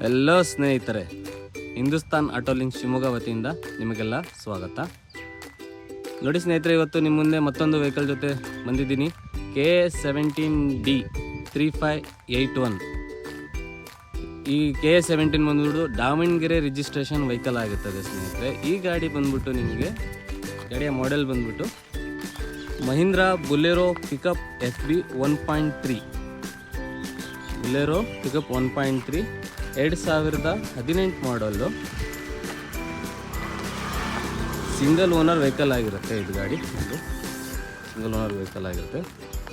ಎಲ್ಲ ಸ್ನೇಹಿತರೆ, Hindustan auto link Shivamogga ವತಿಯಿಂದ ನಿಮಗೆಲ್ಲ ಸ್ವಾಗತ. ನೋಡಿ ಸ್ನೇಹಿತರೆ, ಇವತ್ತು ನಿಮ್ಮ ಮುಂದೆ ಮತ್ತೊಂದು ವೆಹಿಕಲ್ ಜೊತೆ ಬಂದಿದ್ದೀನಿ. KA17D 3581. ಈ KA17 ಬಂದ್ಬಿಟ್ಟು ದಾವಣಗೆರೆ ರಿಜಿಸ್ಟ್ರೇಷನ್ ವೆಹಿಕಲ್ ಆಗಿರ್ತದೆ ಸ್ನೇಹಿತರೆ. ಈ ಗಾಡಿ ಬಂದ್ಬಿಟ್ಟು ನಿಮಗೆ ಗಾಡಿಯ ಮಾಡೆಲ್ ಬಂದ್ಬಿಟ್ಟು Mahindra Bolero pickup FB 1.3. Bolero pickup 1.3 2018 model. Single owner vehicle ಆಗಿರುತ್ತೆ ಇದು ಗಾಡಿ. ಸಿಂಗಲ್ ಓನರ್ ವೆಹಿಕಲ್ ಆಗಿರುತ್ತೆ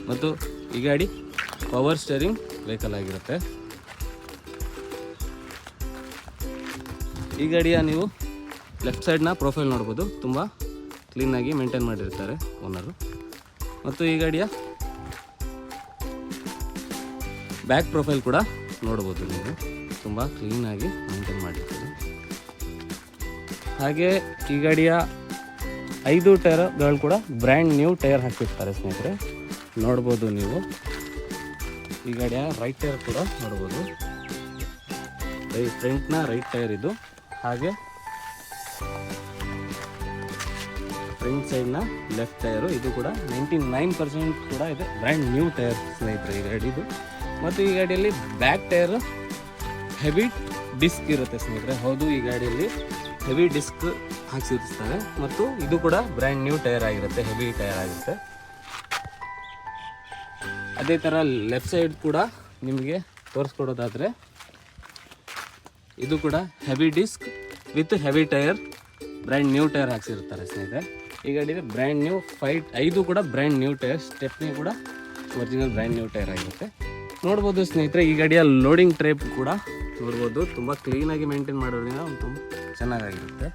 ಮತ್ತು ಈ ಗಾಡಿ ಪವರ್ ಸ್ಟೇರಿಂಗ್ ವೆಹಿಕಲ್ ಆಗಿರುತ್ತೆ. ಈ ಗಾಡಿಯ ನೀವು ಲೆಫ್ಟ್ ಸೈಡ್ನ ಪ್ರೊಫೈಲ್ ನೋಡ್ಬೋದು, ತುಂಬ ಕ್ಲೀನಾಗಿ ಮೇಂಟೈನ್ ಮಾಡಿರ್ತಾರೆ ಓನರು. ಮತ್ತು ಈ ಗಾಡಿಯ ಬ್ಯಾಕ್ ಪ್ರೊಫೈಲ್ ಕೂಡ ನೋಡ್ಬೋದು ನೀವು, ತುಂಬ ಕ್ಲೀನಾಗಿ ಮೇಂಟೈನ್ ಮಾಡಿರ್ತಾರೆ. ಹಾಗೆ ಈ ಗಾಡಿಯ 5 ಟೈರ್ಗಳು ಕೂಡ ಬ್ರ್ಯಾಂಡ್ ನ್ಯೂ ಟೈರ್ ಹಾಕಿರ್ತಾರೆ ಸ್ನೇಹಿತರೆ, ನೋಡ್ಬೋದು ನೀವು. ಈ ಗಾಡಿಯ ರೈಟ್ ಟೈರ್ ಕೂಡ ನೋಡ್ಬೋದು, ಫ್ರಂಟ್ನ ರೈಟ್ ಟೈರ್ ಇದು. ಹಾಗೆ ಫ್ರಂಟ್ ಸೈಡ್ನ ಲೆಫ್ಟ್ ಟೈರು, ಇದು ಕೂಡ 99% ಕೂಡ ಇದೆ ಬ್ರ್ಯಾಂಡ್ ನ್ಯೂ ಟೈರ್ ಸ್ನೇಹಿತರೆ ಈ ಗಾಡಿದು. ಮತ್ತು ಈ ಗಾಡಿಯಲ್ಲಿ ಬ್ಯಾಕ್ ಟೈರ್ ಹೆವಿ ಡಿಸ್ಕ್ ಇರುತ್ತೆ ಸ್ನೇಹಿತರೆ. ಹೌದು, ಈ ಗಾಡಿಯಲ್ಲಿ ಹೆವಿ ಡಿಸ್ಕ್ ಹಾಕಿಸಿರ್ತಾರೆ ಮತ್ತು ಇದು ಕೂಡ ಬ್ರ್ಯಾಂಡ್ ನ್ಯೂ ಟೈರ್ ಆಗಿರುತ್ತೆ, ಹೆವಿ ಟೈರ್ ಆಗಿರುತ್ತೆ. ಅದೇ ಥರ ಲೆಫ್ಟ್ ಸೈಡ್ ಕೂಡ ನಿಮಗೆ ತೋರಿಸ್ಕೊಡೋದಾದರೆ ಇದು ಕೂಡ heavy disc with heavy tyre, brand new tyre ಹಾಕ್ಸಿರ್ತಾರೆ ಸ್ನೇಹಿತರೆ. ಈ ಗಾಡಿಗೆ ಬ್ರ್ಯಾಂಡ್ ನ್ಯೂ 5 ಕೂಡ ಬ್ರ್ಯಾಂಡ್ ನ್ಯೂ ಟೈರ್, ಸ್ಟೆಪ್ನಿ ಕೂಡ ಒರಿಜಿನಲ್ ಬ್ರ್ಯಾಂಡ್ ನ್ಯೂ ಟೈರ್ ಆಗಿರುತ್ತೆ. ನೋಡ್ಬೋದು ಸ್ನೇಹಿತರೆ, ಈ ಗಾಡಿಯ ಲೋಡಿಂಗ್ ಟ್ರೇಪ್ ಕೂಡ ನೋಡ್ಬೋದು, ತುಂಬ ಕ್ಲೀನಾಗಿ ಮೇಂಟೈನ್ ಮಾಡೋದ್ರಿಂದ ತುಂಬ ಚೆನ್ನಾಗಿರುತ್ತೆ.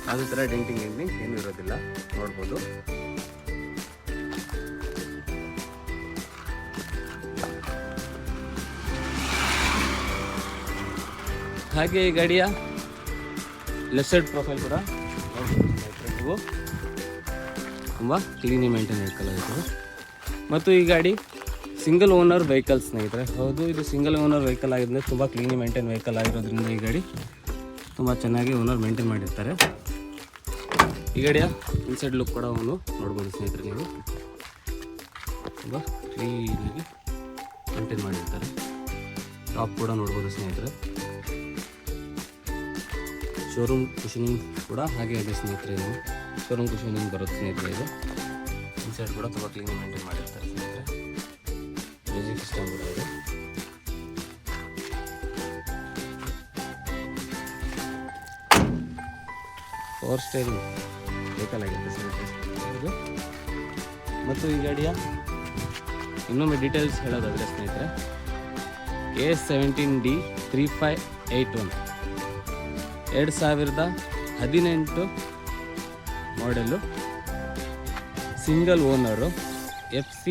ಯಾವುದೇ ಥರ ಡೆಂಟಿಂಗ್ ಏನೂ ಇರೋದಿಲ್ಲ, ನೋಡ್ಬೋದು. ಹಾಗೆ ಈ ಗಾಡಿಯ ಲೆಫ್ಟ್ ಸೈಡ್ ಪ್ರೊಫೈಲ್ ಕೂಡ ನೋಡ್ಬೋದು ಸ್ನೇಹಿತರೆ ನೀವು, ತುಂಬ ಕ್ಲೀನಿ ಮೇಂಟೈನ್ ವೆಹಿಕಲ್ ಆಗಿರ್ತದೆ. ಮತ್ತು ಈ ಗಾಡಿ ಸಿಂಗಲ್ ಓನರ್ ವೆಹಿಕಲ್ ಸ್ನೇಹಿತರೆ. ಹೌದು, ಇದು ಸಿಂಗಲ್ ಓನರ್ ವೆಹಿಕಲ್ ಆಗಿರೋದ್ರಿಂದ ತುಂಬ ಕ್ಲೀನಿ ಮೇಂಟೈನ್ ವೆಹಿಕಲ್ ಆಗಿರೋದ್ರಿಂದ ಈ ಗಾಡಿ ತುಂಬ ಚೆನ್ನಾಗಿ ಓನರ್ ಮೇಂಟೈನ್ ಮಾಡಿರ್ತಾರೆ. ಈ ಗಾಡಿಯ ಇನ್ಸೈಡ್ ಲುಕ್ ಕೂಡ ಅವನು ನೋಡ್ಬೋದು ಸ್ನೇಹಿತರೆ ನೀವು, ತುಂಬ ಕ್ಲೀನಾಗಿ ಮೇಂಟೈನ್ ಮಾಡಿರ್ತಾರೆ. ಟಾಪ್ ಕೂಡ ನೋಡ್ಬೋದು ಸ್ನೇಹಿತರೆ. ಶೋರೂಮ್ ಕುಷನಿಂಗ್ ಕೂಡ ಹಾಗೆ ಇದೆ ಸ್ನೇಹಿತರೆ, ನೀವು ಶೋರೂಮ್ ಕುಷನಿಂಗ್ ಬರುತ್ತೆ ಸ್ನೇಹಿತರೆ. ಇದು ಇನ್ಸೈಡ್ ಕೂಡ ತುಂಬ ಕ್ಲೀನಾಗಿ ಮೇಂಟೈನ್ ಮಾಡಿರ್ತಾರೆ ಸ್ನೇಹಿತರೆ. ಮ್ಯೂಸಿಕ್ ಸಿಸ್ಟಮ್ ಕೂಡ ಇದೆ. ಪವರ್ ಸ್ಟೇರಿಂಗ್ ವೆಹಿಕಲ್ ಆಗಿರುತ್ತೆ ಸ್ನೇಹಿತರೆ. ಮತ್ತು ಈ ಗಾಡಿಯ ಇನ್ನೊಮ್ಮೆ ಡೀಟೇಲ್ಸ್ ಹೇಳೋದಾದರೆ ಸ್ನೇಹಿತರೆ, KA17D 3581 2018 model, single owner, FC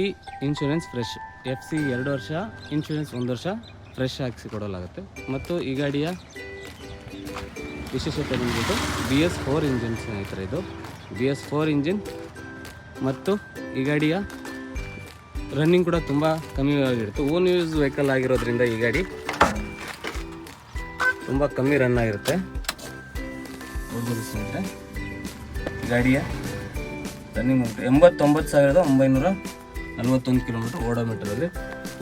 insurance fresh, FC 2 ವರ್ಷ, ಇನ್ಶೂರೆನ್ಸ್ 1 ವರ್ಷ ಫ್ರೆಶ್ ಹಾಕಿಸಿ ಕೊಡಲಾಗುತ್ತೆ. ಮತ್ತು ಈ ಗಾಡಿಯ ವಿಶೇಷತೆ ಬಂದ್ಬಿಟ್ಟು BS4 ಇಂಜಿನ್ ಸ್ನೇಹಿತರೆ. ಇದು BS4 ಇಂಜಿನ್ ಮತ್ತು ಈ ಗಾಡಿಯ ರನ್ನಿಂಗ್ ಕೂಡ ತುಂಬ ಕಮ್ಮಿ ಆಗಿರುತ್ತೆ. ಓನ್ ಯೂಸ್ ವೆಹಿಕಲ್ ಆಗಿರೋದ್ರಿಂದ ಈ ಗಾಡಿ ತುಂಬ ಕಮ್ಮಿ ರನ್ ಆಗಿರುತ್ತೆ, ನೋಡ್ಬೋದು ಸ್ನೇಹಿತರೆ. ಗಾಡಿಯ ರನ್ನಿಂಗ್ 89,941 ಕಿಲೋಮೀಟರ್ ಓಡೋಮೀಟರಲ್ಲಿ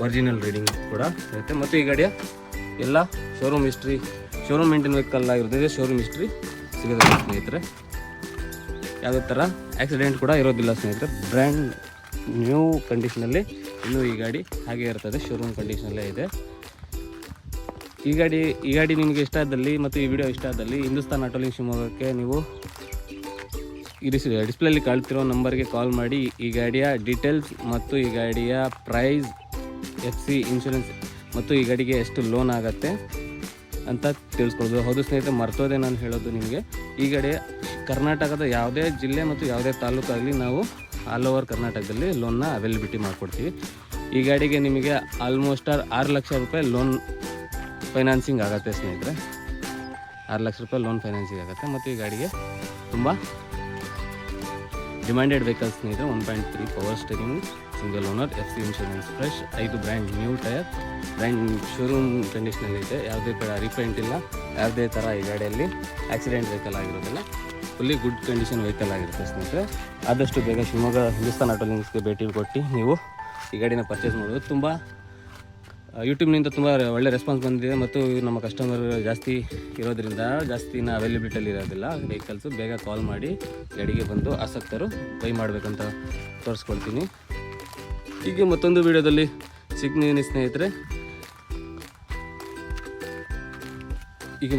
ಒರಿಜಿನಲ್ ರೀಡಿಂಗ್ ಕೂಡ ಇರುತ್ತೆ. ಮತ್ತು ಈ ಗಾಡಿಯ ಎಲ್ಲ showroom history, showroom maintain vehicle ಆಗಿರೋದ್ರಿಂದ ಶೋರೂಮ್ ಹಿಸ್ಟ್ರಿ ಸಿಗೋದಿಲ್ಲ ಸ್ನೇಹಿತರೆ. ಯಾವುದೇ ಥರ ಆಕ್ಸಿಡೆಂಟ್ ಕೂಡ ಇರೋದಿಲ್ಲ ಸ್ನೇಹಿತರೆ. ಬ್ರ್ಯಾಂಡ್ ನ್ಯೂ ಕಂಡೀಷನಲ್ಲಿ ಇನ್ನೂ ಈ ಗಾಡಿ ಹಾಗೆ ಇರ್ತದೆ, ಶೋರೂಮ್ ಕಂಡೀಷನಲ್ಲೇ ಇದೆ. ಈ ಗಾಡಿ ನಿಮಗೆ ಇಷ್ಟ ಆದಲ್ಲಿ ಮತ್ತು ಈ ವಿಡಿಯೋ ಇಷ್ಟ ಆದಲ್ಲಿ ಹಿಂದೂಸ್ತಾನ್ ಆಟೋ ಲಿಂಕ್ ಶಿವಮೊಗ್ಗಕ್ಕೆ ನೀವು ಡಿಸ್ಪ್ಲೇಲಿ ಕಾಣ್ತಿರೋ ನಂಬರ್ಗೆ ಕಾಲ್ ಮಾಡಿ ಈ ಗಾಡಿಯ ಡೀಟೇಲ್ಸ್ ಮತ್ತು ಈ ಗಾಡಿಯ ಪ್ರೈಸ್, FC ಇನ್ಶೂರೆನ್ಸ್ ಮತ್ತು ಈ ಗಾಡಿಗೆ ಎಷ್ಟು ಲೋನ್ ಆಗುತ್ತೆ ಅಂತ ತಿಳಿಸ್ಕೊಡ್ಬೋದು. ಹೌದು ಸ್ನೇಹಿತರೆ, ಮರ್ತೋದೆ ನಾನು ಹೇಳೋದು ನಿಮಗೆ, ಈ ಗಾಡಿಯ ಕರ್ನಾಟಕದ ಯಾವುದೇ ಜಿಲ್ಲೆ ಮತ್ತು ಯಾವುದೇ ತಾಲೂಕಾಗಲಿ ನಾವು ಆಲ್ ಓವರ್ ಕರ್ನಾಟಕದಲ್ಲಿ ಲೋನ್ನ ಅವೈಲಬಿಲಿಟಿ ಮಾಡಿಕೊಡ್ತೀವಿ. ಈ ಗಾಡಿಗೆ ನಿಮಗೆ ಆಲ್ಮೋಸ್ಟ್ 6 ಲಕ್ಷ ರೂಪಾಯಿ ಲೋನ್ ಫೈನಾನ್ಸಿಂಗ್ ಆಗುತ್ತೆ ಸ್ನೇಹಿತರೆ. 6 ಲಕ್ಷ ರೂಪಾಯಿ ಲೋನ್ ಫೈನಾನ್ಸಿಂಗ್ ಆಗುತ್ತೆ. ಮತ್ತು ಈ ಗಾಡಿಗೆ ತುಂಬ ಡಿಮ್ಯಾಂಡೆಡ್ ವೆಹಿಕಲ್ಸ್ ಸ್ನೇಹಿತರೆ 1.3 power steering, single owner, FC insurance fresh, 5 brand new tyre, brand showroom ಕಂಡೀಷನಲ್ಲಿದೆ. ಯಾವುದೇ ಥರ ರೀಪೇಂಟ್ ಇಲ್ಲ, ಯಾವುದೇ ಥರ ಈ ಗಾಡಿಯಲ್ಲಿ ಆಕ್ಸಿಡೆಂಟ್ ವೆಹಿಕಲ್ ಆಗಿರೋದಿಲ್ಲ. ಫುಲ್ಲಿ ಗುಡ್ ಕಂಡೀಷನ್ ವೆಹಿಕಲ್ ಆಗಿರುತ್ತೆ ಸ್ನೇಹಿತರೆ. ಆದಷ್ಟು ಬೇಗ ಶಿವಮೊಗ್ಗ ಹಿಂದೂಸ್ತಾನ್ ಆಟೋ ಲಿಂಕ್ಸ್ಗೆ ಭೇಟಿ ಕೊಟ್ಟು ನೀವು ಈ ಗಾಡಿನ ಪರ್ಚೇಸ್ ಮಾಡೋದು. ತುಂಬ ಯೂಟ್ಯೂಬ್ನಿಂದ ತುಂಬ ಒಳ್ಳೆ ರೆಸ್ಪಾನ್ಸ್ ಬಂದಿದೆ ಮತ್ತು ನಮ್ಮ ಕಸ್ಟಮರ್ ಜಾಸ್ತಿ ಇರೋದ್ರಿಂದ ಜಾಸ್ತಿನ ಅವೈಲೇಬಿಲಿಟಿಯಲ್ಲಿ ಇರೋದಿಲ್ಲ ವೆಹಿಕಲ್ಸು. ಬೇಗ ಕಾಲ್ ಮಾಡಿ ಗಾಡಿಗೆ ಬಂದು ಆಸಕ್ತರು ಬೈ ಮಾಡಬೇಕಂತ ತೋರಿಸ್ಕೊಳ್ತೀನಿ. ಹೀಗೆ ಮತ್ತೊಂದು ವಿಡಿಯೋದಲ್ಲಿ ಸಿಗ್ತೀನಿ ಸ್ನೇಹಿತರೆ. ಈಗ